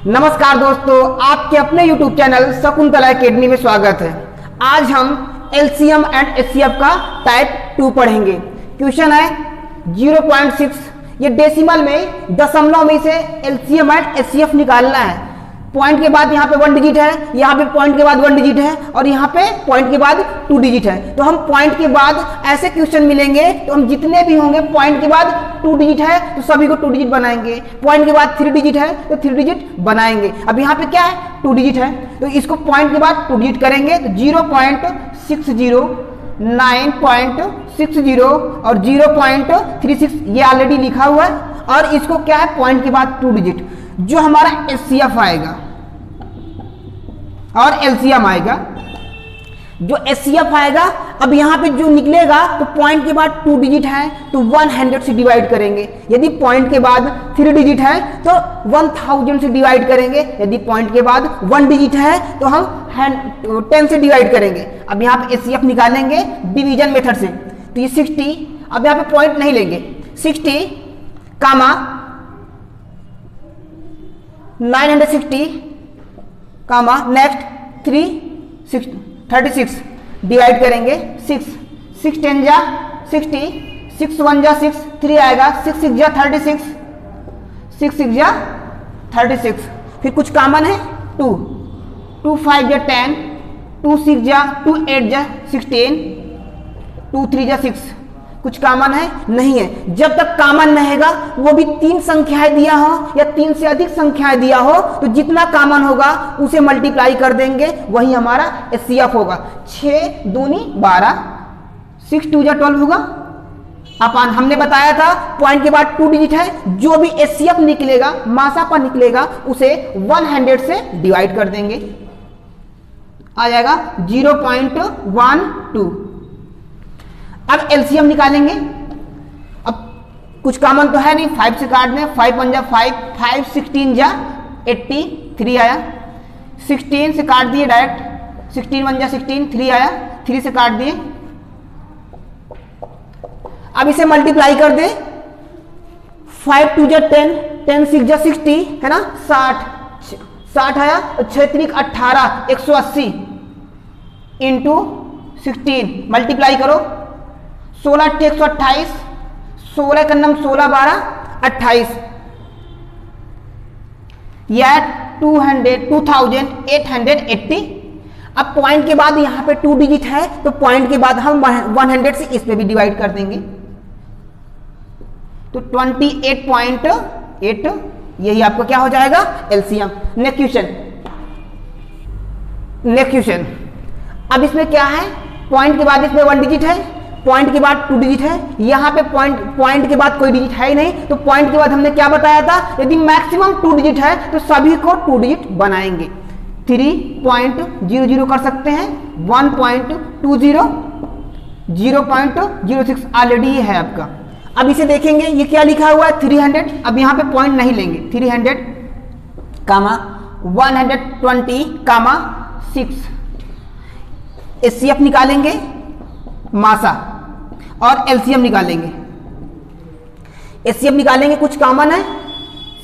नमस्कार दोस्तों, आपके अपने YouTube चैनल शकुंतला एकेडमी में स्वागत है। आज हम एलसीएम एंड एचसीएफ का टाइप 2 पढ़ेंगे। क्वेश्चन है 0.6, ये डेसिमल में दशमलव में से एलसीएम एंड एचसीएफ निकालना है। पॉइंट के बाद यहाँ पे 1 डिजिट है, यहाँ पे पॉइंट के बाद 1 डिजिट है और यहाँ पे पॉइंट के बाद 2 डिजिट है। तो हम पॉइंट के बाद ऐसे क्वेश्चन मिलेंगे तो हम जितने भी होंगे पॉइंट के बाद 2 डिजिट है तो सभी को 2 डिजिट बनाएंगे, पॉइंट के बाद 3 डिजिट है तो 3 डिजिट बनाएंगे। अब यहाँ पे क्या है 2 डिजिट है तो इसको पॉइंट के बाद 2 डिजिट करेंगे तो 0.60, 9.60 और 0.36 ये ऑलरेडी लिखा हुआ है। और इसको क्या है पॉइंट के बाद 2 डिजिट, जो हमारा एचसीएफ आएगा और एलसीएम आएगा। जो एचसीएफ आएगा, अब यहाँ पे जो निकलेगा तो पॉइंट के बाद 2 डिजिट है तो 100 से डिवाइड करेंगे। यदि पॉइंट के बाद 3 डिजिट है तो 1000 से डिवाइड करेंगे। यदि पॉइंट के बाद 1 डिजिट है तो हम 10 से डिवाइड करेंगे। अब यहाँ पे एचसीएफ निकालेंगे डिवीजन मेथड से, तो ये 60, अब यहाँ पे पॉइंट नहीं लेंगे, 60 कामा 960 कामा नेक्स्ट 36 डिवाइड करेंगे 6 10 जा 60, 6 1 जा 6, 3 आएगा, 6 6 जा 36, 6 6 जा 36। फिर कुछ कॉमन है 2 2 5 जा 10, 2 6 जा 2 8 जा 16, 2 3 जा 6। कुछ कॉमन है नहीं है। जब तक कॉमन रहेगा, वो भी 3 संख्याएं दिया हो या 3 से अधिक संख्याएं दिया हो तो जितना कॉमन होगा उसे मल्टीप्लाई कर देंगे, वही हमारा एचसीएफ होगा। 6 दूनी 12, 6 2 जा 12 होगा। अपन हमने बताया था पॉइंट के बाद 2 डिजिट है, जो भी एचसीएफ निकलेगा मासा पर निकलेगा उसे 100 से डिवाइड कर देंगे, आ जाएगा 0.12। अब एलसीएम निकालेंगे। अब कुछ कॉमन तो है नहीं, 5 से काट दें, 5 1 जा 5, 5 16 जा 83 आया, 16 से काट दिए डायरेक्ट, 16 1 जा 16, 3 आया, 3 से काट दिए। अब इसे मल्टीप्लाई कर दे, 5 2 जा 10, 10 6 जा 60 है ना, 60 आया, 6 3 18, 180 इंटू 16 मल्टीप्लाई करो, 16 128, 16 का नम 16 12 28, या 2880। अब पॉइंट के बाद यहां पे 2 डिजिट है तो पॉइंट के बाद हम 100 से इस पे भी डिवाइड कर देंगे, तो 28.8 यही आपको क्या हो जाएगा एलसीएम। Next question. अब इसमें क्या है, पॉइंट के बाद इसमें 1 डिजिट है, पॉइंट के बाद 2 डिजिट है, यहाँ पे पॉइंट के बाद कोई डिजिट है ही नहीं, तो पॉइंट के बाद हमने क्या बताया था, यदि मैक्सिमम 2 डिजिट है तो सभी को 2 डिजिट बनाएंगे। 3.00 कर सकते हैं, 1.20, 0.06 ऑलरेडी है आपका। अब इसे देखेंगे, ये क्या लिखा हुआ है 300। अब यहाँ पे पॉइंट नहीं लेंगे, 300 कामा 120 कामा 6। एचसीएफ निकालेंगे मासा और एलसीएम निकालेंगे। एचसीएफ निकालेंगे, कुछ कॉमन है,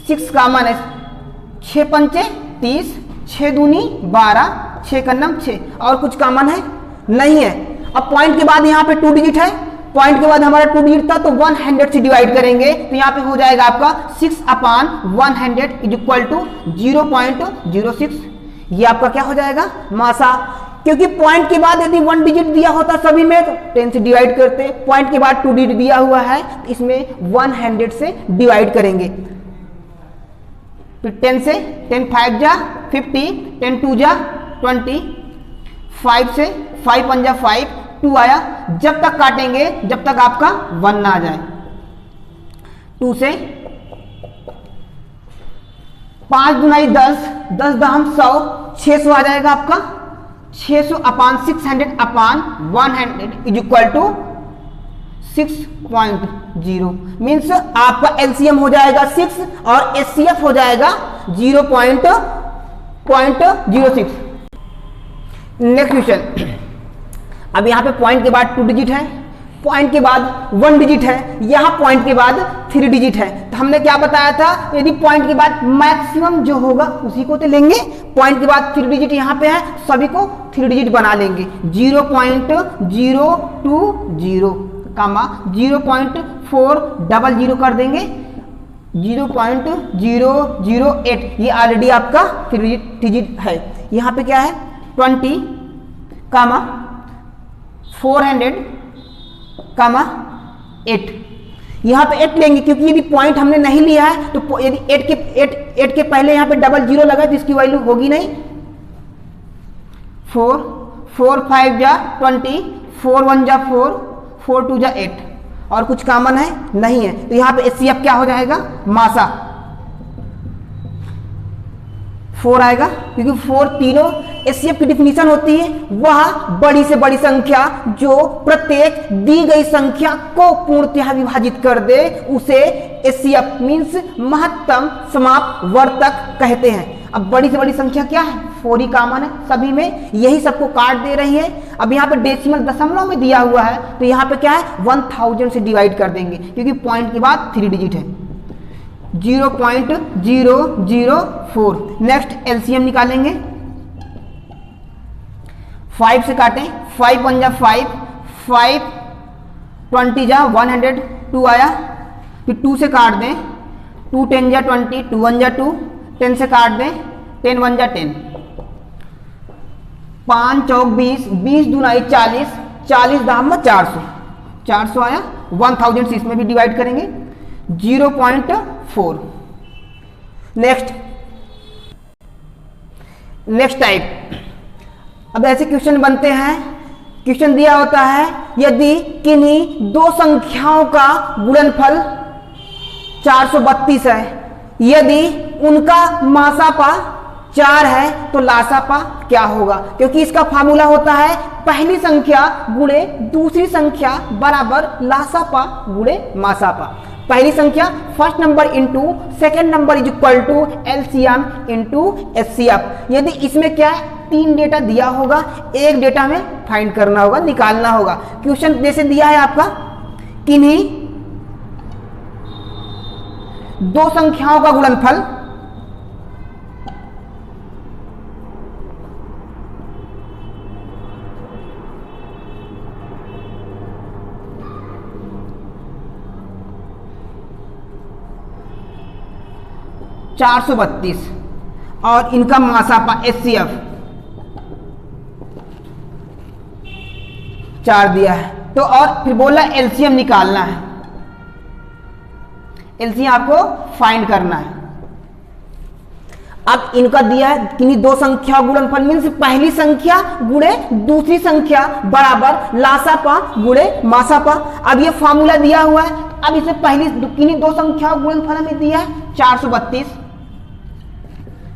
6 कॉमन है, 6 पंचे 30, 6 दूनी 12, 6 का नम 6, और कुछ कॉमन है नहीं है। अब पॉइंट के बाद यहाँ पे 2 डिजिट है, पॉइंट के बाद हमारा 2 डिजिट था तो 100 से डिवाइड करेंगे, तो यहाँ पे हो जाएगा आपका 6/100 इज इक्वल टू 0.06। ये आपका क्या हो जाएगा मासा, क्योंकि पॉइंट के बाद यदि 1 डिजिट दिया होता सभी में तो 10 से डिवाइड करते, पॉइंट के बाद 2 डिजिट दिया हुआ है तो इसमें 100 से डिवाइड करेंगे। फिर 10 से 10 5 जा 50, 10 2 जा 20, 5 से 5 1 जा 5, 2 आया। जब तक काटेंगे जब तक आपका 1 ना आ जाए। 2 से 5 दुनाई 10, 10 दहम 100, 600 आ जाएगा आपका। 600/600/100 इज इक्वल टू 6.0, मीन्स आपका एलसीएम हो जाएगा 6 और एचसीएफ हो जाएगा 0.06। Next question. अब यहाँ पे पॉइंट के बाद 2 डिजिट है, पॉइंट के बाद 1 डिजिट है, यहाँ पॉइंट के बाद 3 डिजिट है। तो हमने क्या बताया था, यदि पॉइंट के बाद मैक्सिमम जो होगा उसी को तो लेंगे। पॉइंट के बाद 3 डिजिट यहाँ पे है, सभी को 3 डिजिट बना लेंगे। 0.020 कामा 0.400 कर देंगे, 0.008, ये ऑलरेडी आपका 3 डिजिट है। यहाँ पे क्या है 20 कामा 400 कामा 8, यहाँ पे 8 लेंगे क्योंकि यदि पॉइंट हमने नहीं लिया है तो यदि 8 के पहले यहाँ पे 00 लगा तो इसकी वैल्यू होगी नहीं। 4 5 जा 20, 4 1 जा 4, 4 2 जा 8, और कुछ कॉमन है नहीं है। तो यहाँ पे HCF क्या हो जाएगा, मासा 4 आएगा, क्योंकि 4 तीनों HCF की डिफिनीशन होती है वह बड़ी से बड़ी संख्या जो प्रत्येक दी गई संख्या को पूर्णतः विभाजित कर दे उसे HCF मीन्स महत्तम समापवर्तक कहते हैं। अब बड़ी से बड़ी संख्या क्या है, 4 ही कॉमन है सभी में, यही सबको काट दे रही है। अब यहाँ पे डेसिमल दशमलव में दिया हुआ है तो यहाँ पे क्या है 1000 से डिवाइड कर देंगे क्योंकि पॉइंट के बाद 3 डिजिट है। 0.004। नेक्स्ट एलसीएम निकालेंगे, 5 से काटें, 5 1 जा 5, 5 20 जा 102 आया, फिर 2 से काट दें, 2 10 जा 20, 2 1 जा 2, 10 से काट दें, 10 1 जा 10, 5 चौक 20, 20 दूनाई 40, 40 दाम 400, 400 आया। 1000 से इसमें भी डिवाइड करेंगे, 0.4। नेक्स्ट टाइप, अब ऐसे क्वेश्चन बनते हैं, क्वेश्चन दिया होता है यदि किन्हीं दो संख्याओं का गुणनफल 432 है, यदि उनका मासापा 4 है तो लासापा क्या होगा, क्योंकि इसका फार्मूला होता है पहली संख्या गुणे दूसरी संख्या बराबर लासापा गुणे मासापा। पहली संख्या first number into second number is equal to LCM into HCF. यदि इसमें क्या है 3 डेटा दिया होगा, एक डेटा में फाइंड करना होगा, निकालना होगा। क्वेश्चन जैसे दिया है आपका किन्हीं दो संख्याओं का गुणनफल 432 और इनका मासापा एचसीएफ 4 दिया है, तो और फिर बोला एलसीएम निकालना है, एलसीएम आपको फाइंड करना है। अब इनका दिया है किन्हीं दो संख्या गुणनफल मीन्स पहली संख्या गुणे दूसरी संख्या बराबर लासापा गुणे मासापा। अब ये फॉर्मूला दिया हुआ है, अब इसे पहली किन्हीं दो संख्या गुणनफल हमें दिया है 432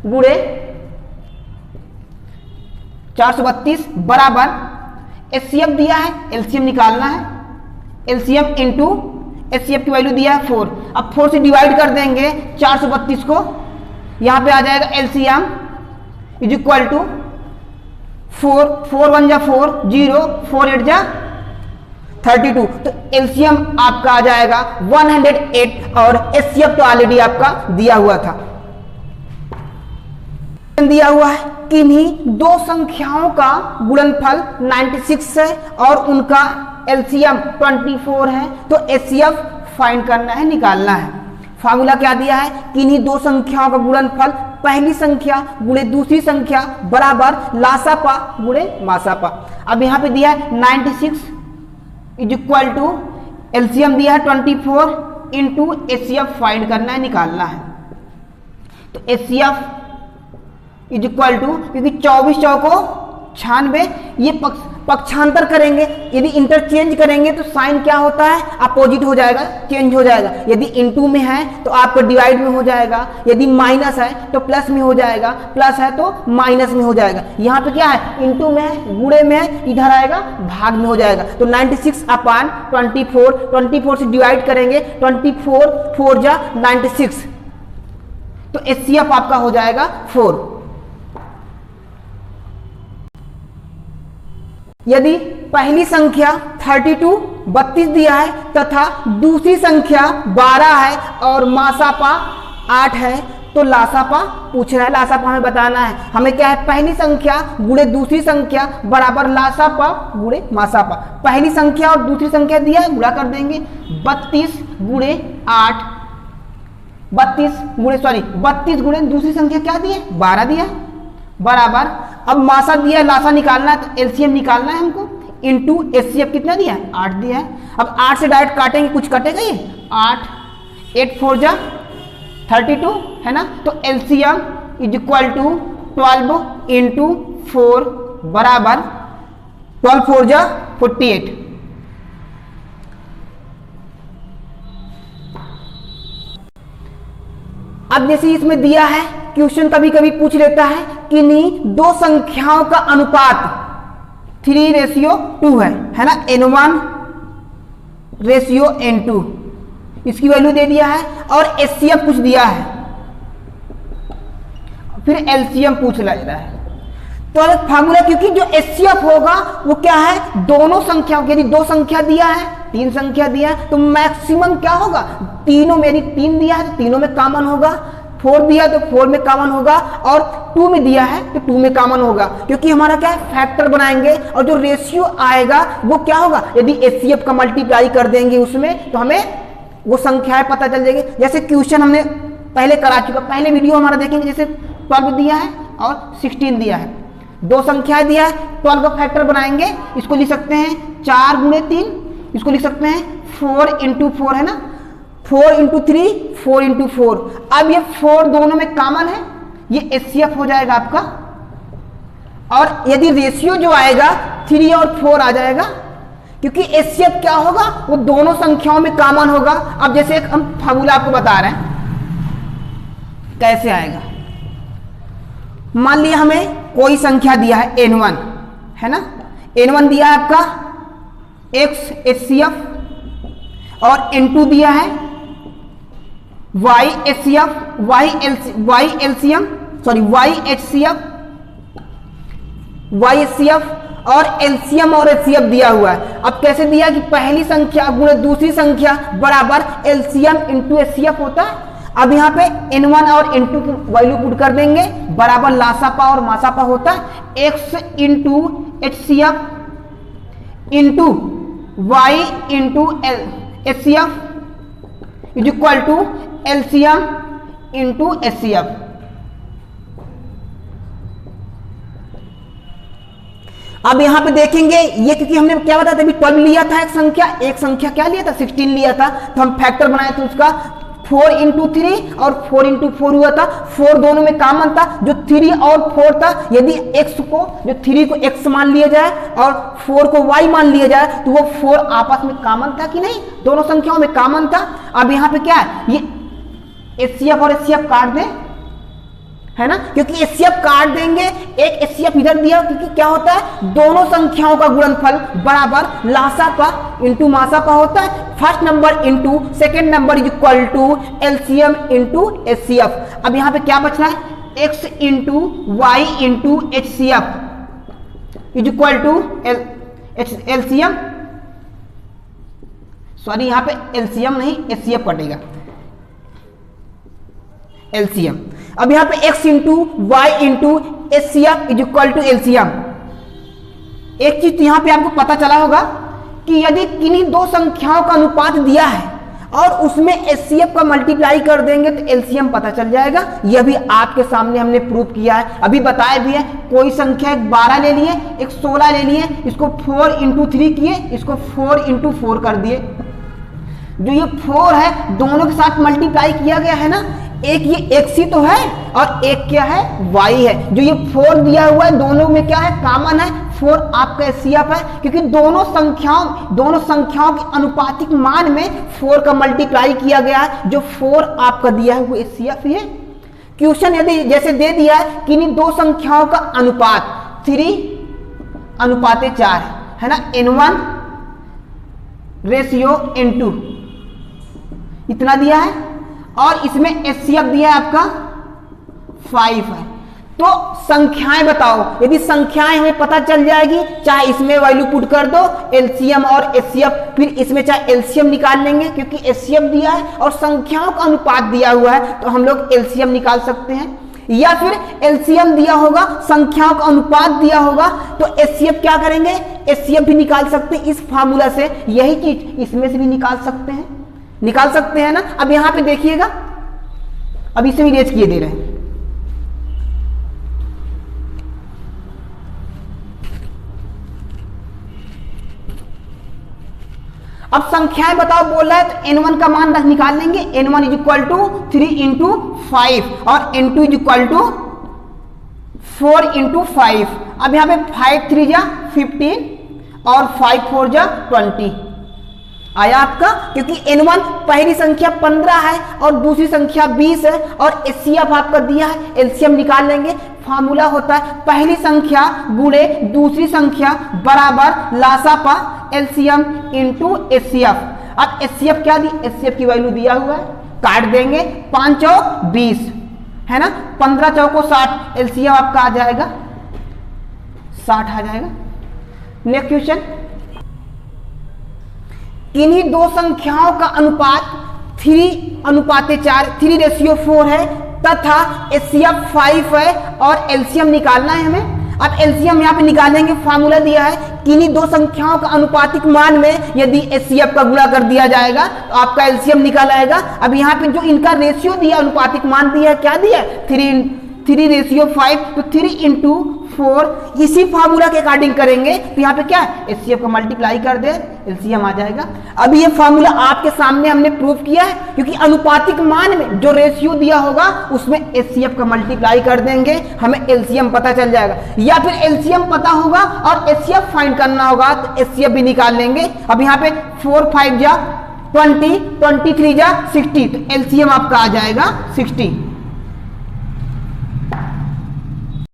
गुणे 432 बराबर एचसीएफ दिया है, एलसीएम निकालना है, एलसीएम इंटू एचसीएफ की वैल्यू दिया है 4। अब 4 से डिवाइड कर देंगे 432 को, यहां पे आ जाएगा एलसीएम इज इक्वल टू 4 4 1 जा 4 0 4 8 जा 32, तो एलसीएम आपका आ जाएगा 108 और एचसीएफ तो ऑलरेडी आपका दिया हुआ था। दिया हुआ है किन्हीं दो संख्याओं का गुणनफल 96 है और उनका एलसीएम 24 है, तो एचसीएफ फाइंड करना है, निकालना है। फार्मूला क्या दिया है, किन्हीं दो संख्याओं का गुणनफल पहली संख्या गुणे दूसरी संख्या बराबर लासापा गुणे मासापा। अब यहां पे दिया है 96 इज इक्वल टू एलसीएम दिया है 24 इंटू एचसीएफ फाइंड करना है, निकालना है। तो एचसीएफ इज इक्वल टू, क्योंकि 24 चौको 96, ये पक्षांतर करेंगे, यदि इंटरचेंज करेंगे तो साइन क्या होता है अपोजिट हो जाएगा, चेंज हो जाएगा। यदि इनटू में है तो आपको डिवाइड में हो जाएगा, यदि माइनस है तो प्लस में हो जाएगा, प्लस है तो माइनस में हो जाएगा। यहाँ पे क्या है इनटू में है, गुणे में है, इधर आएगा भाग में हो जाएगा। तो 96 अपान 24 से डिवाइड करेंगे, 24 4 जा 96, तो एचसीएफ आपका हो जाएगा 4। यदि पहली संख्या 32 32 दिया है तथा दूसरी संख्या 12 है और मासापा 8 है, तो लासापा पूछ रहा है। लासापा हमें बताना है। हमें क्या है, पहली संख्या गुणे दूसरी संख्या बराबर लासापा गुणे मासापा। पहली संख्या और दूसरी संख्या दिया है, गुणा कर देंगे। 32 गुणे 8, 32 गुणे दूसरी संख्या क्या दी है, 12 दिया है, बराबर। अब मासा दिया है, लासा निकालना है तो एलसीएम निकालना है हमको, इंटू एचसीएफ कितना दिया है, 8 दिया है। अब 8 से डायरेक्ट काटेंगे, कुछ कटेगा ये, 8 4 जा 32 है ना, तो LCM is equal to 12 into 4 बराबर 12 4 जा 48। अब जैसे इसमें दिया है, क्वेश्चन कभी कभी पूछ लेता है कि किन्हीं दो संख्याओं का अनुपात 3:2 है ना, n1 रेशियो n2, इसकी वैल्यू दे दिया है और एचसीएफ कुछ दिया है, फिर एलसीएम पूछ ले रहा है। तो फार्मूला, क्योंकि जो एचसीएफ होगा वो क्या है, दोनों संख्याओं, यदि दो संख्या दिया है, तीन संख्या दिया है, तो मैक्सिमम क्या होगा, तीनों में, यदि 3 दिया है तो तीनों में कॉमन होगा, 4 दिया तो 4 में कॉमन होगा, और 2 में दिया है तो 2 में कॉमन होगा, क्योंकि हमारा क्या है, फैक्टर बनाएंगे और जो रेशियो आएगा वो क्या होगा, यदि एचसीएफ का मल्टीप्लाई कर देंगे उसमें तो हमें वो संख्याएं पता चल जाएगी। जैसे क्वेश्चन हमने पहले करा चुका, पहले वीडियो हमारा देखेंगे, जैसे 12 दिया है और 16 दिया है, दो संख्याएं दिया है, 12 का फैक्टर बनाएंगे, इसको लिख सकते हैं 4 गुणे 3, इसको लिख सकते हैं 4 इंटू 4 है ना, 4 इंटू 3, 4 इंटू 4। अब ये 4 दोनों में कॉमन है, ये एचसीएफ हो जाएगा आपका, और यदि रेशियो जो आएगा 3 और 4 आ जाएगा, क्योंकि एचसीएफ क्या होगा, वो दोनों संख्याओं में कॉमन होगा। अब जैसे एक हम फार्मूला आपको बता रहे हैं कैसे आएगा। मान लिया हमें कोई संख्या दिया है n1 है ना, n1 दिया है आपका x एचसीएफ और n2 दिया है y एचसीएफ, y एचसीएफ और एलसीएम और एचसीएफ दिया हुआ है। अब कैसे दिया कि पहली संख्या गुणे दूसरी संख्या बराबर एलसीएम इंटू एचसीएफ होता है। अब यहाँ पे n1 और n2 की वैल्यू पुट कर देंगे, बराबर लासापा और मासापा होता है, x into HCF into y into HCF is equal to LCM into HCF. अब यहां पे देखेंगे ये, क्योंकि हमने क्या बताया था, अभी 12 लिया था, एक संख्या क्या लिया था, 16 लिया था, तो हम फैक्टर बनाए थे उसका 4 इंटू 3 और 4 इंटू 4 हुआ था। 4 दोनों में कॉमन था, जो 3 और 4 था, यदि x को, जो 3 को x मान लिया जाए और 4 को y मान लिया जाए तो वो 4 आपस में कॉमन था कि नहीं, दोनों संख्याओं में कॉमन था। अब यहाँ पे क्या है, ये एचसीएफ और एचसीएफ काट दें है ना, क्योंकि एचसीएफ काट देंगे, एक एचसीएफ इधर दिया, क्योंकि क्या होता है, दोनों संख्याओं का गुणनफल बराबर लासापा इंटू मासापा होता है, first number into second number is equal to LCM into HCF. अब यहां पे क्या बच रहा है, x into y into HCF is equal to LCM, sorry यहां पे एलसीएम नहीं एचसीएफ कटेगा, एलसीएम। अब यहां पे x into y into HCF is equal to LCM. एक चीज यहां पे आपको पता चला होगा कि यदि किन्हीं दो संख्याओं का अनुपात दिया है और उसमें एचसीएफ का मल्टीप्लाई कर देंगे तो एलसीएम पता चल जाएगा। यह भी आपके सामने हमने प्रूव किया है, अभी बताया भी है। कोई संख्या एक 12 ले लिए, एक 16 ले लिए, इसको 4 इंटू 3 किए, इसको 4 इंटू 4 कर दिए। जो ये 4 है दोनों के साथ मल्टीप्लाई किया गया है ना, एक ये x ही तो है और एक क्या है, y है। जो ये 4 दिया हुआ है दोनों में क्या है, कॉमन है, 4 आपका एचसीएफ है, क्योंकि दोनों संख्याओं के अनुपातिक मान में 4 का मल्टीप्लाई किया गया है। जो 4 आपका दिया है वो एचसीएफ ही है। क्वेश्चन यदि जैसे दे दिया है कि इन दो संख्याओं का अनुपात 3:4 है ना, n1 रेशियो n2 इतना दिया है और इसमें एचसीएफ दिया है आपका 5 है, तो संख्याएं बताओ। यदि संख्याएं हमें पता चल जाएगी, चाहे इसमें वैल्यू पुट कर दो एलसीएम और एचसीएफ, फिर इसमें चाहे एलसीएम निकाल लेंगे क्योंकि एचसीएफ दिया है और संख्याओं का अनुपात दिया हुआ है, तो हम लोग एलसीएम निकाल सकते हैं। या फिर एलसीएम दिया होगा, संख्याओं का अनुपात दिया होगा, तो एचसीएफ क्या करेंगे, एचसीएफ भी निकाल सकते हैं इस फार्मूला से। यही चीज इसमें से भी निकाल सकते हैं ना। अब यहां पे देखिएगा, अब इसे भी रेज किए दे रहे हैं। अब संख्याएं बताओ बोल रहा है, तो n1 का मान निकाल लेंगे। n1 is equal to 3 into 5 और n2 is equal to 4 into 5। अब यहां पे 5 3 जा 15 और 5 4 जा 20 आया आपका, क्योंकि n1 पहली संख्या 15 है और दूसरी संख्या 20 है और एचसीएफ आपका दिया है, एलसीएम निकाल लेंगे। फार्मूला होता है पहली संख्या गुणे दूसरी संख्या बराबर लासापा एलसीएम इंटू एचसीएफ। अब एचसीएफ क्या दी, एचसीएफ की वैल्यू दिया हुआ है, काट देंगे 5 चौक 20 है ना, 15 चौको 60, एलसीएम आपका आ जाएगा 60 आ जाएगा। नेक्स्ट क्वेश्चन, किन्हीं दो संख्याओं का अनुपात 3:4 3:4 है तथा एचसीएफ 5 है और एलसीएम निकालना है हमें। अब एलसीएम यहाँ पे निकालेंगे, फार्मूला दिया है किन्हीं दो संख्याओं का अनुपातिक मान में यदि एचसीएफ का गुणा कर दिया जाएगा तो आपका एलसीएम निकाल आएगा। अब यहाँ पे जो इनका रेशियो दिया, अनुपातिक मान दिया है, क्या दिया है 3:5, तो 3 इंटू 4 इसी फार्मूला के अकॉर्डिंग करेंगे तो यहाँ पे क्या है, एचसीएफ का मल्टीप्लाई कर दे, एलसीएम आ जाएगा। अब ये फार्मूला आपके सामने हमने प्रूव किया है, क्योंकि अनुपातिक मान में जो रेशियो दिया होगा उसमें एचसीएफ का मल्टीप्लाई कर देंगे, हमें एलसीएम पता चल जाएगा। या फिर एलसीएम पता होगा और एचसीएफ फाइंड करना होगा तो एचसीएफ भी निकाल लेंगे। अब यहाँ पे 4 5 जा 20, 23 जा 60, तो एलसीएम आपका आ जाएगा 60।